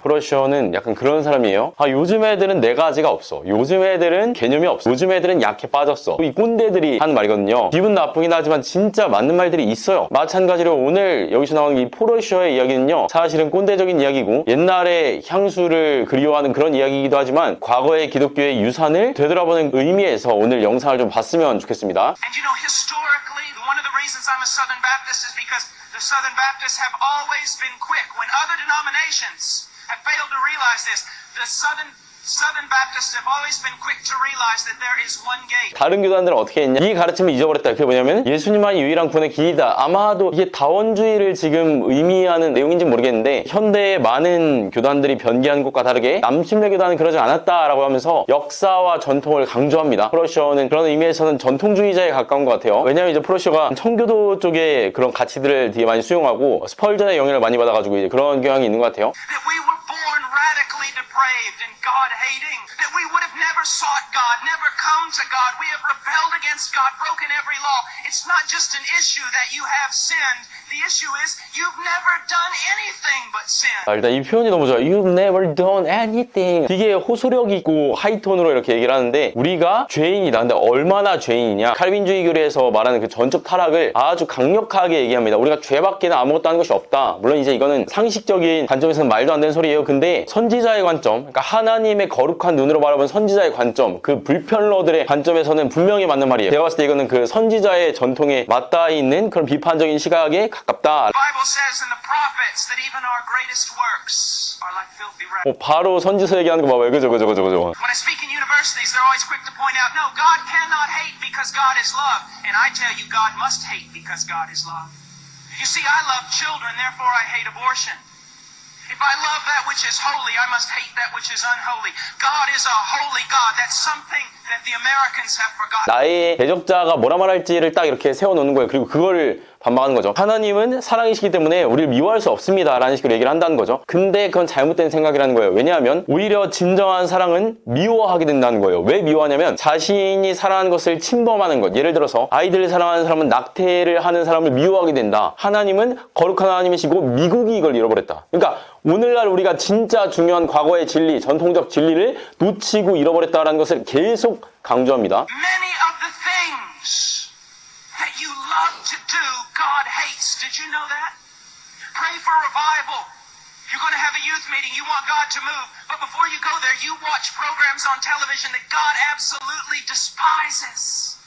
프로시어는 약간 그런 사람이에요. 요즘 애들은 네 가지가 없어. 요즘 애들은 개념이 없어. 요즘 애들은 약해 빠졌어. 이 꼰대들이 하는 말이거든요. 기분 나쁘긴 하지만 진짜 맞는 말들이 있어요. 마찬가지로 오늘 여기서 나오는 이 프로시어의 이야기는요, 사실은 꼰대적인 이야기고 옛날에 향수를 그리워하는 그런 이야기이기도 하지만 과거의 기독교의 유산을 되돌아보는 의미에서 오늘 영상을 좀 봤으면 좋겠습니다. And you know, historically, one of the reasons I'm a Southern Baptist is because the Southern Baptists have always been quick. When other denominations have failed to realize this, the Southern Baptists have always been quick to realize that there is one gate. 다른 교단들은 어떻게 했냐? 이 가르침을 잊어버렸다. 그게 뭐냐면 예수님만이 유일한 구원의 길이다. 아마도 이게 다원주의를 지금 의미하는 내용인지 모르겠는데 현대의 많은 교단들이 변기한 것과 다르게 남침례 교단은 그러지 않았다라고 하면서 역사와 전통을 강조합니다. 프로시어는 그런 의미에서는 전통주의자에 가까운 것 같아요. 왜냐하면 이제 프로시어가 청교도 쪽의 그런 가치들을 되게 많이 수용하고 스펄전의 영향을 많이 받아가지고 이제 그런 경향이 있는 것 같아요. That we were born radically depraved and God-hating. That we would have never sought God, never come to God. We have rebelled against God, broken every law. It's not just an issue that you have sinned. The issue is you've never done anything but sin. 일단 이 표현이 너무 좋아요. You've never done anything. 되게 호소력 있고 하이톤으로 이렇게 얘기를 하는데 우리가 죄인이다. 근데 얼마나 죄인이냐? 칼빈주의 교리에서 말하는 그 전적 타락을 아주 강력하게 얘기합니다. 우리가 죄밖에는 아무것도 하는 것이 없다. 물론 이제 이거는 상식적인 관점에서는 말도 안 되는 소리예요. 근데 선지자의 관점, 그러니까 하나님의 거룩한 눈으로 바라본 선지자의 관점, 그 불편러들의 관점에서는 분명히 맞는 말이에요. 제가 봤을 때 이거는 그 선지자의 전통에 맞닿아 있는 그런 비판적인 시각에 가깝다. The Bible says in the prophets that even our greatest works are like filthy rags. 바로 선지서 얘기하는 거 봐봐요. 그죠. When I speak in universities, they're always quick to point out, no, God cannot hate because God is love. And I tell you, God must hate because God is love. You see, I love children, therefore I hate abortion. If I love that which is holy, I must hate that which is unholy. God is a holy God. That's something that the Americans have forgotten. 나의 대적자가 뭐라 말할지를 딱 이렇게 세워놓는 거예요. 그리고 그거를 반박하는 거죠. 하나님은 사랑이시기 때문에 우리를 미워할 수 없습니다 라는 식으로 얘기를 한다는 거죠. 근데 그건 잘못된 생각이라는 거예요. 왜냐하면 오히려 진정한 사랑은 미워하게 된다는 거예요. 왜 미워하냐면 자신이 사랑하는 것을 침범하는 것. 예를 들어서 아이들을 사랑하는 사람은 낙태를 하는 사람을 미워하게 된다. 하나님은 거룩한 하나님이시고 미국이 이걸 잃어버렸다. 그러니까 오늘날 우리가 진짜 중요한 과거의 진리, 전통적 진리를 놓치고 잃어버렸다는 것을 계속 강조합니다. Many of the things that you love to do, God hates. Did you know that? Pray for revival. You're going to have a youth meeting. You want God to move. But before you go there, you watch programs on television that God absolutely despises.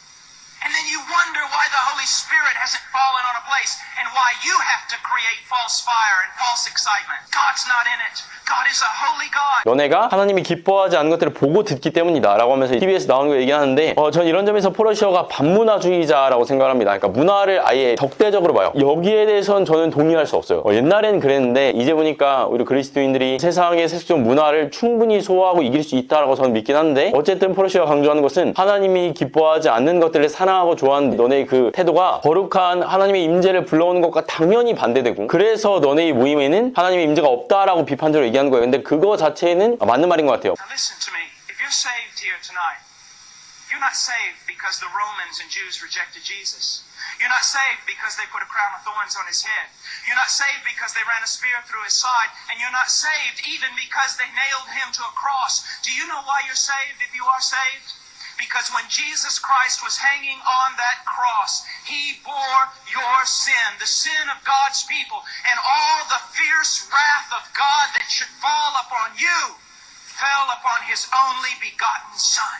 And then you wonder why the Holy Spirit hasn't fallen on a place and why you have to create false fire and false excitement. God's not in it. God is a holy God. 너네가 하나님이 기뻐하지 않는 것들을 보고 듣기 때문이다 라고 하면서 TV에서 나오는 거 얘기하는데 전 이런 점에서 프로시어가 반문화주의자라고 생각을 합니다. 그러니까 문화를 아예 적대적으로 봐요. 여기에 대해서는 저는 동의할 수 없어요. 옛날에는 그랬는데 이제 보니까 우리 그리스도인들이 세상의 세속적 문화를 충분히 소화하고 이길 수 있다라고 저는 믿긴 한데 어쨌든 프로시어가 강조하는 것은 하나님이 기뻐하지 않는 것들을 사랑하고 좋아하는 너네의 그 태도가 거룩한 하나님의 임재를 불러오는 것과 당연히 반대되고 그래서 너네의 모임에는 하나님의 임재가 없다라고 비판적으로 얘기하는 거예요. 근데 그거 자체는 맞는 말인 것 같아요. Now listen to me. If you're saved here tonight, you're not saved because the Romans and Jews rejected Jesus. You're not saved because they put a crown of thorns on his head. You're not saved because they ran a spear through his side. And you're not saved even because they nailed him to a cross. Do you know why you're saved if you are saved? Because when Jesus Christ was hanging on that cross, he bore your sin, the sin of God's people, and all the fierce wrath of God that should fall upon you fell upon his only begotten Son.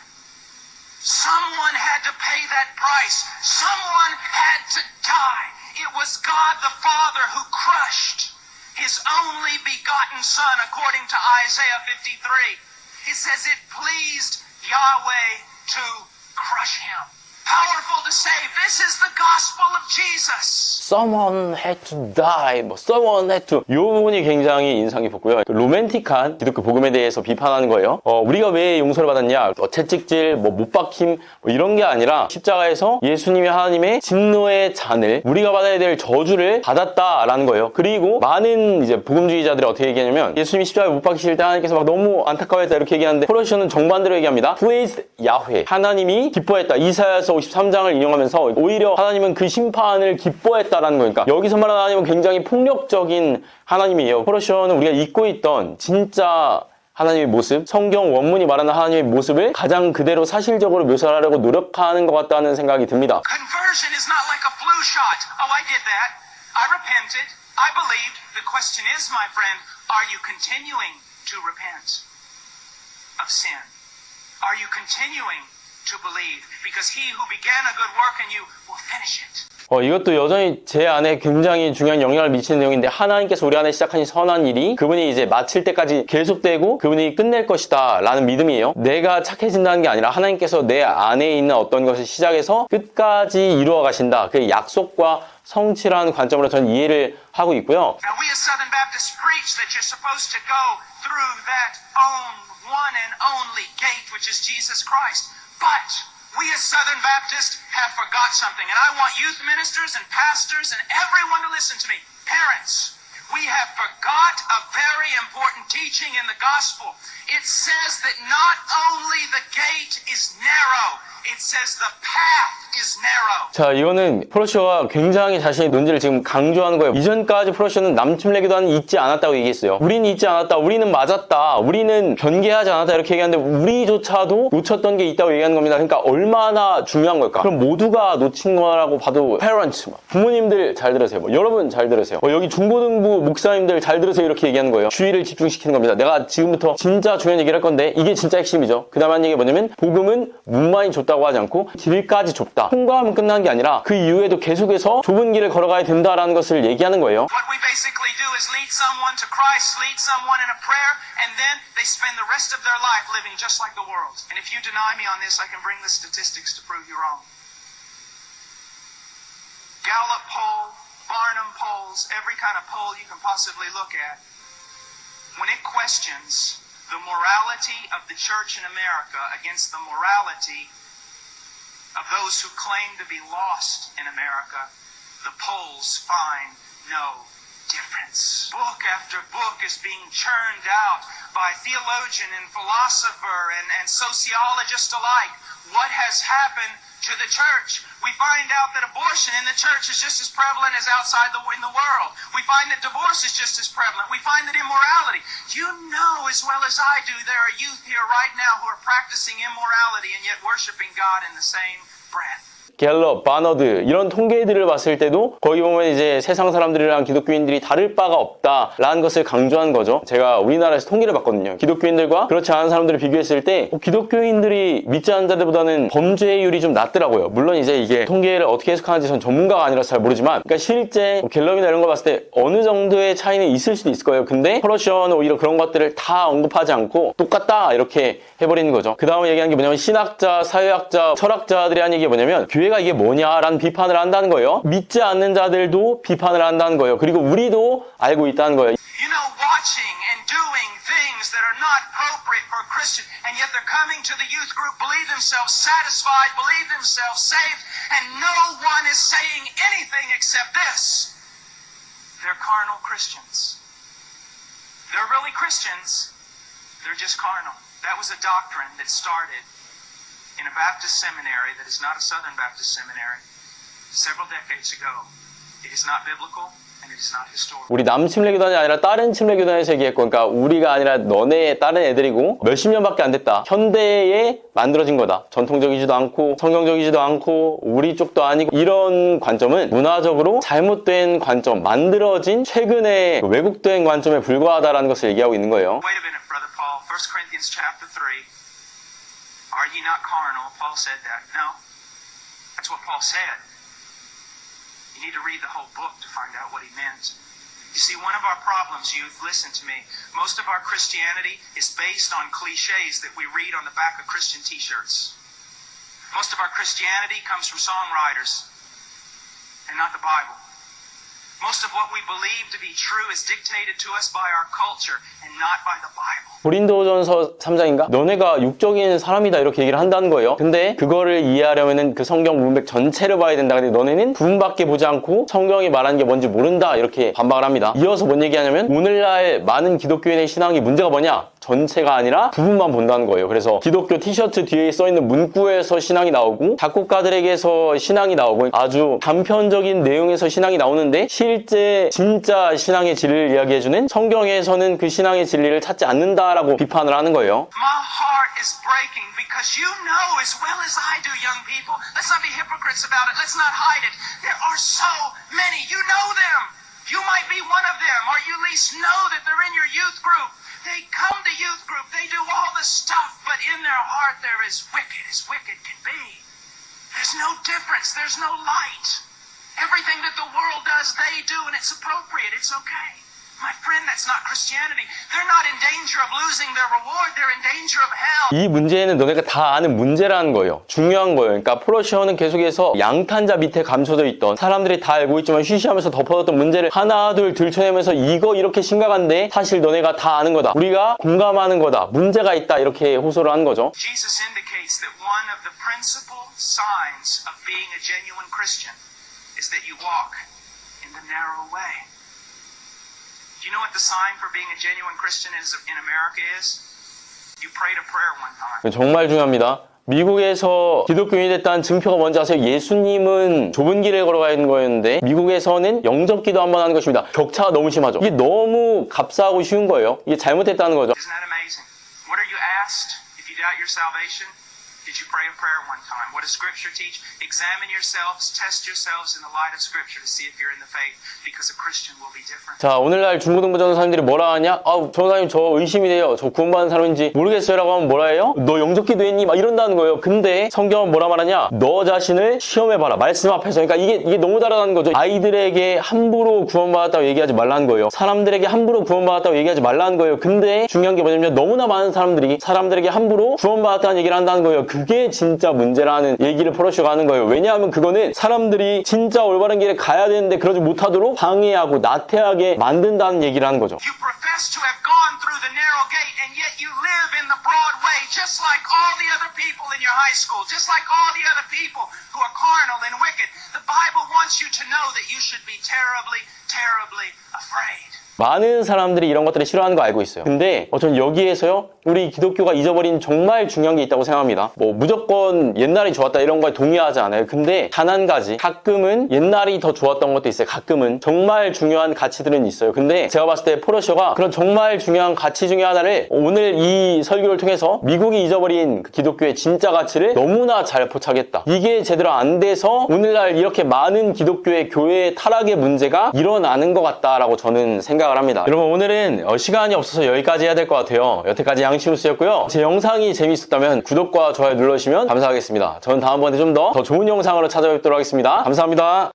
Someone had to pay that price. Someone had to die. It was God the Father who crushed his only begotten Son, according to Isaiah 53. It says it pleased Yahweh to crush him. Powerful to save. This is the gospel of Jesus. Someone had to die. Someone had to. 이 부분이 굉장히 인상 깊었고요. 로맨틱한 기독교 복음에 대해서 비판하는 거예요. 우리가 왜 용서를 받았냐? 채찍질, 못 박힘 이런 게 아니라 십자가에서 예수님이 하나님의 진노의 잔을 우리가 받아야 될 저주를 받았다라는 거예요. 그리고 많은 이제 복음주의자들이 어떻게 얘기하냐면 예수님이 십자가에 못 박히실 때 하나님께서 막 너무 안타까워했다 이렇게 얘기하는데 프로시어는 정반대로 얘기합니다. Praised Yahweh. 하나님이 기뻐했다. 이사야서 고린도전서 53장을 인용하면서 오히려 하나님은 그 심판을 기뻐했다라는 거니까 여기서 말하는 하나님은 굉장히 폭력적인 하나님이에요. 포러시어는 우리가 잊고 있던 진짜 하나님의 모습, 성경 원문이 말하는 하나님의 모습을 가장 그대로 사실적으로 묘사하려고 노력하는 것 같다는 생각이 듭니다. Conversion is not like a flu shot. Oh, I did that. I repented. I believed. The question is, my friend, are you continuing to repent of sin? Are you continuing to believe? Because he who began a good work in you will finish it. 이것도 여전히 제 안에 굉장히 중요한 영향을 미치는 내용인데 하나님께서 우리 안에 시작하신 선한 일이 그분이 이제 마칠 때까지 계속되고 그분이 끝낼 것이다 라는 믿음이에요. 내가 착해진다는 게 아니라 하나님께서 내 안에 있는 어떤 것을 시작해서 끝까지 이루어 가신다. 그 약속과 성취라는 관점으로 저는 이해를 하고 있고요. Now we as Southern Baptists preach that you're supposed to go through that one and only gate which is Jesus Christ. But we as Southern Baptists have forgot something. And I want youth ministers and pastors and everyone to listen to me. Parents, we have forgot a very important teaching in the gospel. It says that not only the gate is narrow, it says the path is narrow. 자, 이거는 포러시어가 굉장히 자신의 논지를 지금 강조하는 거예요. 이전까지 포러시어는 남침례 기도는 잊지 않았다고 얘기했어요. 우리는 잊지 않았다. 우리는 맞았다. 우리는 변개하지 않았다. 이렇게 얘기하는데 우리조차도 놓쳤던 게 있다고 얘기하는 겁니다. 그러니까 얼마나 중요한 걸까? 그럼 모두가 놓친 거라고 봐도 parents, 부모님들 잘 들으세요. 여러분 잘 들으세요. 여기 중고등부 목사님들 잘 들으세요. 이렇게 얘기하는 거예요. 주의를 집중시키는 겁니다. 내가 지금부터 진짜 중요한 얘기를 할 건데 이게 진짜 핵심이죠. 그 다음에 한 얘기가 뭐냐면 복음은 문만이 줬다고 하지 않고 길까지 좁다. 통과하면 끝난 게 아니라 그 이후에도 계속해서 좁은 길을 걸어가야 된다라는 것을 얘기하는 거예요. What we basically do is lead someone to Christ, lead someone in a prayer, and then they spend the rest of their life living just like the world. And if you deny me on this, I can bring the statistics to prove you wrong. Gallup poll, Barnum polls, every kind of poll you can possibly look at. When it questions the morality of the church in America against the morality of those who claim to be lost in America, the polls find no difference. Book after book is being churned out by theologian and philosopher and sociologist alike. What has happened to the church? We find out that abortion in the church is just as prevalent as outside in the world. We find that divorce is just as prevalent. We find that immorality. You know as well as I do there are youth here right now who are practicing immorality and yet worshiping God in the same breath. 갤럽, 바너드 이런 통계들을 봤을 때도 거기 보면 이제 세상 사람들이랑 기독교인들이 다를 바가 없다라는 것을 강조한 거죠. 제가 우리나라에서 통계를 봤거든요. 기독교인들과 그렇지 않은 사람들을 비교했을 때 기독교인들이 믿지 않는 자들보다는 범죄율이 좀 낮더라고요. 물론 이제 이게 통계를 어떻게 해석하는지 전 전문가가 아니라서 잘 모르지만 그러니까 실제 갤럽이나 이런 거 봤을 때 어느 정도의 차이는 있을 수도 있을 거예요. 근데 포러시어는 오히려 그런 것들을 다 언급하지 않고 똑같다 이렇게 해버리는 거죠. 그 다음에 얘기한 게 뭐냐면 신학자, 사회학자, 철학자들이 한 얘기가 뭐냐면 교회가 이게 뭐냐라는 비판을 한다는 거예요. 믿지 않는 자들도 비판을 한다는 거예요. 그리고 우리도 알고 있다는 거예요. You know, watching and doing things that are not appropriate for a Christian, and yet they're coming to the youth group, believe themselves satisfied, believe themselves saved, and no one is saying anything except this. They're carnal Christians. They're really Christians. They're just carnal. That was a doctrine that started in a Baptist seminary that is not a Southern Baptist seminary several decades ago. It is not biblical and it is not historical. 우리 남침례교단이 아니라 다른 침례교단에서 얘기했고 그러니까 우리가 아니라 너네 다른 애들이고 몇십 년밖에 안 됐다. 현대에 만들어진 거다. 전통적이지도 않고 성경적이지도 않고 우리 쪽도 아니고 이런 관점은 문화적으로 잘못된 관점, 만들어진 최근에 왜곡된 관점에 불과하다라는 것을 얘기하고 있는 거예요. Wait a minute, Brother Paul. 1 Corinthians chapter 3. Are ye not carnal? Paul said that. No. That's what Paul said. You need to read the whole book to find out what he meant. You see, one of our problems, youth, listen to me, most of our Christianity is based on cliches that we read on the back of Christian t-shirts. Most of our Christianity comes from songwriters and not the Bible. Most of what we believe to be true is dictated to us by our culture and not by the Bible. 고린도전서 3장인가? 너네가 육적인 사람이다 이렇게 얘기를 한다는 거예요. 근데 그거를 이해하려면은 그 성경 문맥 전체를 봐야 된다. 근데 너네는 부분밖에 보지 않고 성경이 말하는 게 뭔지 모른다 이렇게 반박을 합니다. 이어서 뭔 얘기하냐면 오늘날 많은 기독교인의 신앙이 문제가 뭐냐? 전체가 아니라 부분만 본다는 거예요. 그래서 기독교 티셔츠 뒤에 써있는 문구에서 신앙이 나오고 작곡가들에게서 신앙이 나오고 아주 단편적인 내용에서 신앙이 나오는데 실제 진짜 신앙의 진리를 이야기해주는 성경에서는 그 신앙의 진리를 찾지 않는다라고 비판을 하는 거예요. My heart is breaking because you know as well as I do, young people. Let's not be hypocrites about it. Let's not hide it. There are so many. You know them. You might be one of them, or you at least know that they're in your youth group. They come to youth group. They do all the stuff, but in their heart they're as wicked can be. There's no difference. There's no light. Everything that the world does, they do, and it's appropriate. It's okay. My friend, that's not Christianity. They're not in danger of losing their reward. They're in danger of hell. 이 문제는 너네가 다 아는 문제라는 거예요. 중요한 거예요. 그러니까 포러시어는 계속해서 양탄자 밑에 감춰져 있던 사람들이 다 알고 있지만 쉬쉬하면서 덮어뒀던 문제를 하나 둘 들춰내면서 이거 이렇게 심각한데 사실 너네가 다 아는 거다. 우리가 공감하는 거다. 문제가 있다. 이렇게 호소를 하는 거죠. Jesus indicates that one of the principal signs of being a genuine Christian is that you walk in the narrow way. Do you know what the sign for being a genuine Christian is in America is? You prayed a prayer one time. 정말 중요합니다. 미국에서 기독교인이 됐다는 증표가 뭔지 아세요? 예수님은 좁은 길을 걸어가는 거였는데 미국에서는 영접기도 한번 하는 것입니다. 격차가 너무 심하죠. 이게 너무 값싸고 쉬운 거예요. 이게 잘못됐다는 거죠. Isn't that amazing? What are you asked if you doubt your salvation? Did you pray a prayer one time? What does Scripture teach? Examine yourselves, test yourselves in the light of Scripture to see if you're in the faith, because a Christian will be different. 자, 오늘날 중고등부 전는 사람들이 뭐라 하냐? 전사님 저 의심이 돼요. 저 구원받은 사람인지 모르겠어요 라고 하면 뭐라 해요? 너 영접기도 했니? 막 이런다는 거예요. 근데 성경은 뭐라 말하냐? 너 자신을 시험해봐라. 말씀 앞에서. 그러니까 이게 너무 다르다는 거죠. 아이들에게 함부로 구원받았다고 얘기하지 말라는 거예요. 사람들에게 함부로 구원받았다고 얘기하지 말라는 거예요. 근데 중요한 게 뭐냐면 너무나 많은 사람들이 사람들에게 함부로 구원받았다는 얘기를 한다는 거예요. 그게 진짜 문제라는 얘기를 포러시어가 하는 거예요. 왜냐하면 그거는 사람들이 진짜 올바른 길에 가야 되는데 그러지 못하도록 방해하고 나태하게 만든다는 얘기를 하는 거죠. You profess to have gone through the narrow gate, and yet you live in the broad way, just like all the other people in your high school, just like all the other people who are carnal and wicked. The Bible wants you to know that you should be terribly, terribly afraid. 많은 사람들이 이런 것들을 싫어하는 거 알고 있어요. 근데 전 여기에서요 우리 기독교가 잊어버린 정말 중요한 게 있다고 생각합니다. 뭐 무조건 옛날이 좋았다 이런 거에 동의하지 않아요. 근데 단 한 가지, 가끔은 옛날이 더 좋았던 것도 있어요. 가끔은 정말 중요한 가치들은 있어요. 근데 제가 봤을 때 포러시어가 그런 정말 중요한 가치 중에 하나를 오늘 이 설교를 통해서 미국이 잊어버린 그 기독교의 진짜 가치를 너무나 잘 포착했다. 이게 제대로 안 돼서 오늘날 이렇게 많은 기독교의 교회의 타락의 문제가 일어나는 것 같다라고 저는 생각을 합니다. 여러분 오늘은 시간이 없어서 여기까지 해야 될 것 같아요. 여태까지 양치우스였고요. 제 영상이 재미있었다면 구독과 좋아요 눌러주시면 감사하겠습니다. 저는 다음번에 좀 더 좋은 영상으로 찾아뵙도록 하겠습니다. 감사합니다.